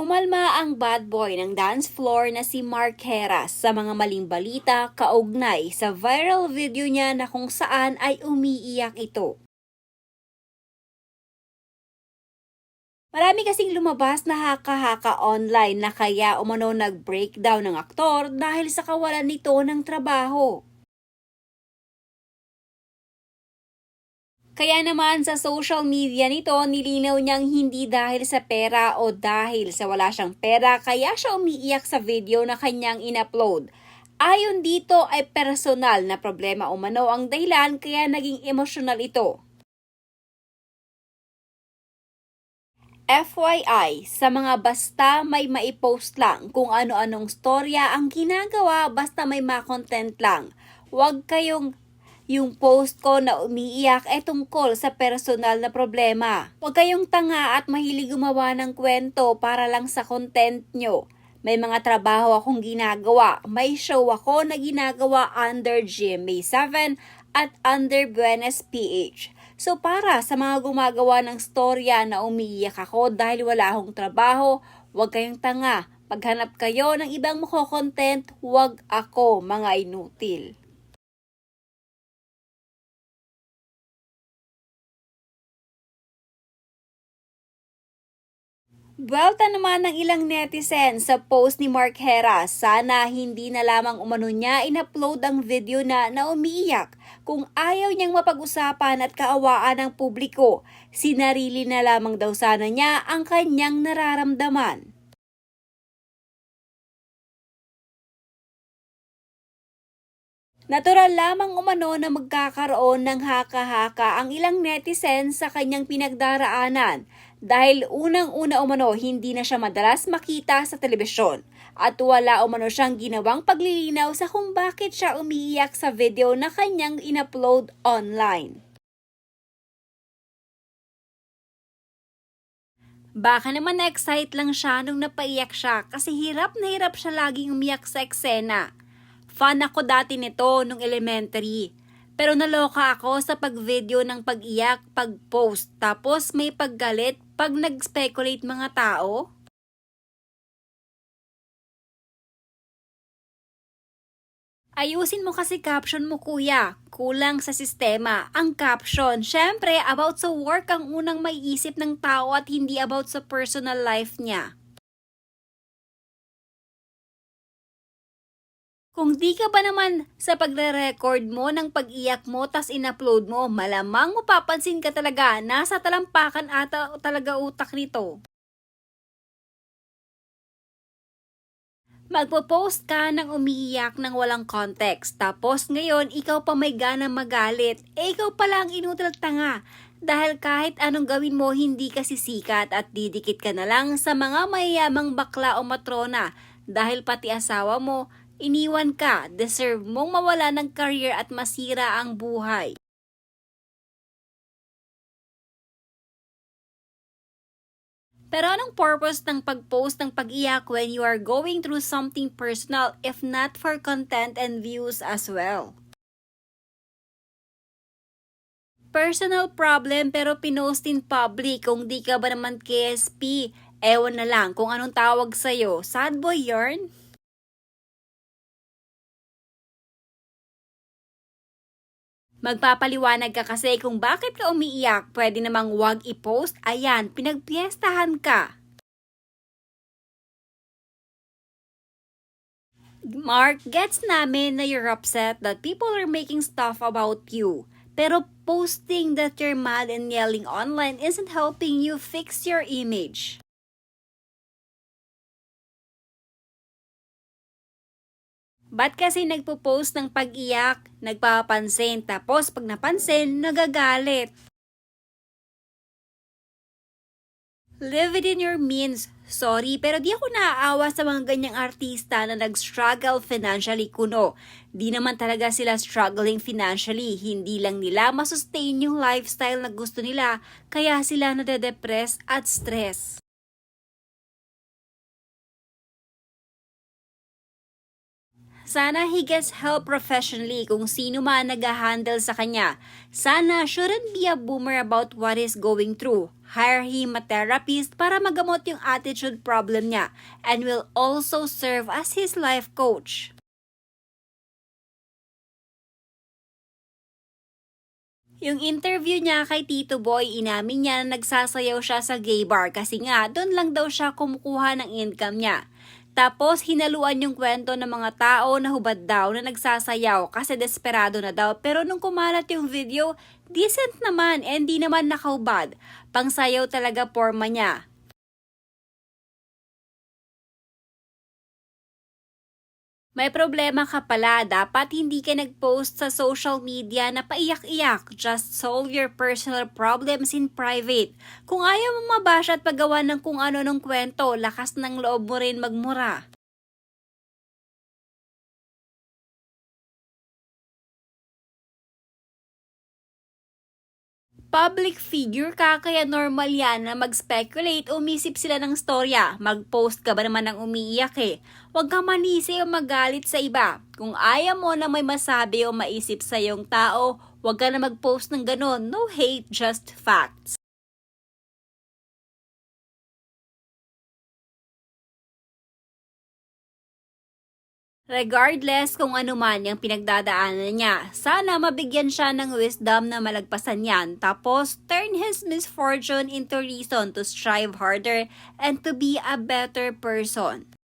Umalma ang bad boy ng dance floor na si Mark Heras sa mga maling balita kaugnay sa viral video niya na kung saan ay umiiyak ito. Marami kasing lumabas na haka-haka online na kaya umano nag-breakdown ng aktor dahil sa kawalan nito ng trabaho. Kaya naman sa social media nito, nilinaw niyang hindi dahil sa pera o dahil sa wala siyang pera kaya siya umiiyak sa video na kanyang in-upload. Ayon dito ay personal na problema umano ang dahilan kaya naging emosyonal ito. FYI, sa mga basta may maipost lang kung ano-anong storya ang ginagawa basta may ma-content lang. Huwag kayong yung post ko na umiiyak ay tungkol sa personal na problema. Huwag kayong tanga at mahilig gumawa ng kwento para lang sa content nyo. May mga trabaho akong ginagawa. May show ako na ginagawa under GMA7 at under Buenas PH. So para sa mga gumagawa ng storya na umiiyak ako dahil wala akong trabaho, huwag kayong tanga. Paghanap kayo ng ibang mako-content, huwag ako, mga inutil. Buwelta naman ng ilang netizen sa post ni Mark Heras, sana hindi na lamang umano niya in-upload ang video na umiiyak. Kung ayaw niyang mapag-usapan at kaawaan ng publiko, sinarili na lamang daw sana niya ang kanyang nararamdaman. Natural lamang umano na magkakaroon ng haka-haka ang ilang netizen sa kanyang pinagdaraanan dahil unang-una umano hindi na siya madalas makita sa telebisyon at wala umano siyang ginawang paglilinaw sa kung bakit siya umiiyak sa video na kanyang in-upload online. Baka naman na-excite lang siya nung napaiyak siya kasi hirap na hirap siya laging umiyak sa eksena. Fan ako dati nito nung elementary. Pero naloka ako sa pag-video ng pag-iyak, pag-post, tapos may paggalit pag nag-speculate mga tao. Ayusin mo kasi caption mo kuya, kulang sa sistema. Ang caption, syempre about sa work ang unang maiisip ng tao at hindi about sa personal life niya. Kung di ka ba naman sa pagre-record mo ng pag-iyak mo tas in-upload mo, malamang mapapansin ka talaga, nasa talampakan ata talaga utak nito. Magpo-post ka ng umiiyak ng walang context, tapos ngayon ikaw pa may gana magalit, ikaw pala ang inutil tanga. Dahil kahit anong gawin mo, hindi ka sisikat at didikit ka na lang sa mga mayayamang bakla o matrona. Dahil pati asawa mo, iniwan ka, deserve mong mawala ng career at masira ang buhay. Pero anong purpose ng pag-post ng pag-iyak when you are going through something personal if not for content and views as well? Personal problem pero pinost in public, kung di ka ba naman KSP, ewan na lang kung anong tawag sa'yo, sad boy yarn? Magpapaliwanag ka kasi kung bakit ka umiiyak, pwede namang wag i-post, ayan, pinagpiestahan ka. Mark, gets namin na you're upset that people are making stuff about you. Pero posting that you're mad and yelling online isn't helping you fix your image. Ba't kasi nagpo-post ng pag-iyak, nagpapansin, tapos pag napansin, nagagalit? Live within your means. Sorry, pero di ako naaawa sa mga ganyang artista na nag-struggle financially kuno. Di naman talaga sila struggling financially, hindi lang nila masustain yung lifestyle na gusto nila, kaya sila nade-depress at stress. Sana he gets help professionally kung sino man nag-handle sa kanya. Sana shouldn't be a boomer about what he's going through. Hire him a therapist para magamot yung attitude problem niya and will also serve as his life coach. Yung interview niya kay Tito Boy, inamin niya na nagsasayaw siya sa gay bar kasi nga doon lang daw siya kumukuha ng income niya. Tapos hinaluan yung kwento ng mga tao na hubad daw na nagsasayaw kasi desperado na daw, pero nung kumalat yung video, decent naman and di naman nakahubad. Pangsayaw talaga porma niya. May problema ka pala, dapat hindi ka nag-post sa social media na paiyak-iyak. Just solve your personal problems in private. Kung ayaw mong mabash at paggawa ng kung ano ng kwento, lakas ng loob mo rin magmura. Public figure ka, kaya normal yan na mag-speculate o umisip sila ng storya. Mag-post ka ba naman ng umiiyak eh? Huwag kang manisi o magalit sa iba. Kung ayaw mo na may masabi o maisip sa iyong tao, huwag ka na mag-post ng ganon. No hate, just facts. Regardless kung ano man yung pinagdadaanan niya, sana mabigyan siya ng wisdom na malagpasan yan, tapos turn his misfortune into reason to strive harder and to be a better person.